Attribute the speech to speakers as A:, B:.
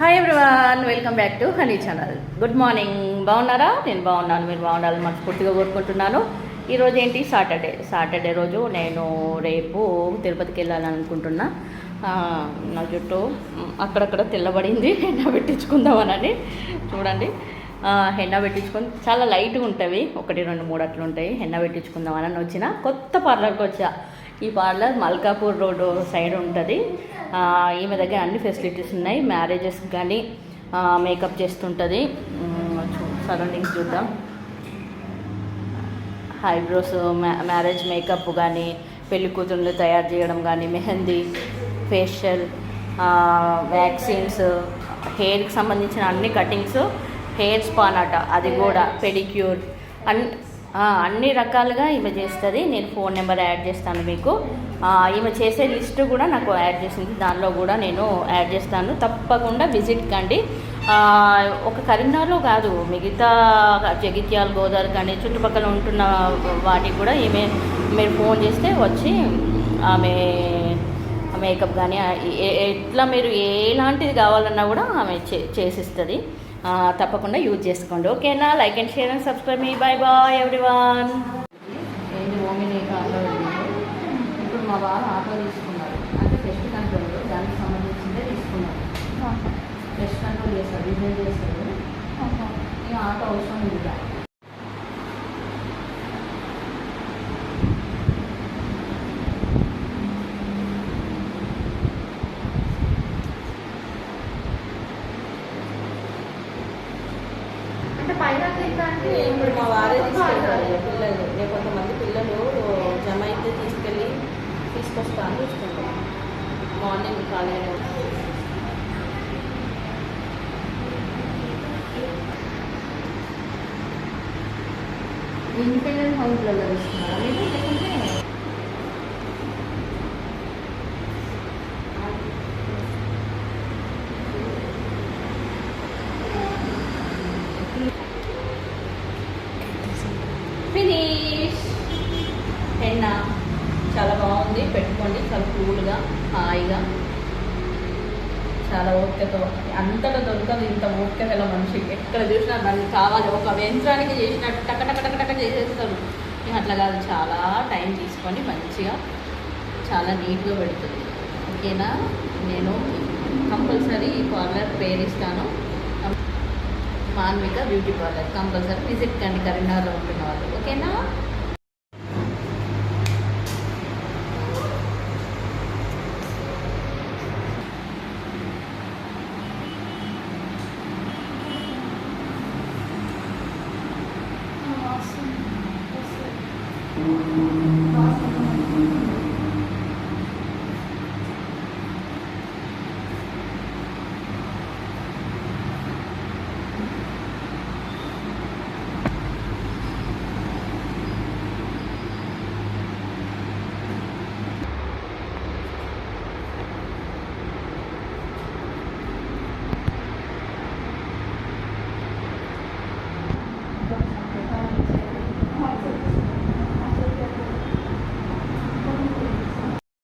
A: Hi everyone, welcome back to honey channel. Good morning. బాగున్నారా? నేను బాగున్నాను, మీరు బాగుండాలని మనస్ఫూర్తిగా కోరుకుంటున్నాను. ఈరోజు ఏంటి, సాటర్డే రోజు నేను రేపు తిరుపతికి వెళ్ళాలనుకుంటున్నా. నా జుట్టు అక్కడక్కడ తెల్లబడింది, హెన్న పెట్టించుకుందామని. చూడండి, హెన్న పెట్టించుకొని చాలా లైట్గా ఉంటుంది, 1, 2, 3 అట్లా ఉంటాయి. హెన్న పెట్టించుకుందామని వచ్చిన కొత్త పార్లర్కి వచ్చా. ఈ పార్లర్ మల్కాపూర్ రోడ్ సైడ్ ఉంటుంది. ఈమె దగ్గర అన్ని ఫెసిలిటీస్ ఉన్నాయి. మ్యారేజెస్ కానీ మేకప్ చేస్తుంటుంది. సరౌండింగ్స్ చూద్దాం. ఐబ్రోస్, మ్యారేజ్ మేకప్ కానీ, పెళ్లి కూతుర్లు తయారు చేయడం కానీ, మెహందీ, ఫేషియల్, వ్యాక్సిన్స్, హెయిర్కి సంబంధించిన అన్ని కటింగ్స్, హెయిర్ స్పా అన్నట, అది కూడా పెడిక్యూర్, అన్ని రకాలుగా ఈమె చేస్తుంది. నేను ఫోన్ నెంబర్ యాడ్ చేస్తాను మీకు. ఈమె చేసే లిస్టు కూడా నాకు యాడ్ చేసింది, దానిలో కూడా నేను యాడ్ చేస్తాను. తప్పకుండా విజిట్ కండి. ఒక కరీంనగర్లో కాదు, మిగతా జగిత్యాల, గోదావరి కానీ చుట్టుపక్కల ఉంటున్న వాటికి కూడా ఈమె మీరు ఫోన్ చేస్తే వచ్చి ఆమె మేకప్ కానీ ఎట్లా మీరు ఎలాంటిది కావాలన్నా కూడా ఆమె చేసిస్తుంది. తప్పకుండా యూజ్ చేసుకోండి, ఓకేనా? Like and share and subscribe మీ. Bye bye everyone. ఏంటి ఓమిని ఆటో, ఇప్పుడు మా బాగా ఆటో తీసుకున్నారు, అంటే టెస్ట్ కంట్రోల్ దానికి సంబంధించిందే తీసుకున్నారు. టెస్ట్ కంట్రోల్ చేస్తారు, డిజైన్ చేస్తారు. ఇక ఆటో అవసరం ఉంది. ఇప్పుడు మా వారే తీసుకెళ్తారు పిల్లలు. నేను కొంతమంది పిల్లలు జమ అయితే తీసుకొస్తాను, చూసుకుంటాం. మార్నింగ్ కాలేజ్ ఇండిపెండెంట్ హౌస్లలో తీసుకున్నారా మీరు? లేకుంటే ఫినిష్. హెన్న చాలా బాగుంది, పెట్టుకోండి. చాలా కూల్గా, హాయిగా, చాలా ఓపికతో. అంతటా దొరకదు ఇంత ఓపిక గల మనిషి. ఎక్కడ చూసినా దానికి కావాలి, ఒక యంత్రానికి చేసినట్టు టక చేసేస్తారు. అట్లా కాదు, చాలా టైం తీసుకొని మంచిగా చాలా నీట్గా పెడుతుంది, ఓకేనా? నేను కంపల్సరీ ఈ పార్లర్ పేరు ఇస్తాను, Manvika beauty parlour. Compulsory visit కండి, కరీంనగర్లో ఉంటున్న వాళ్ళు, ఓకేనా?
B: Awesome.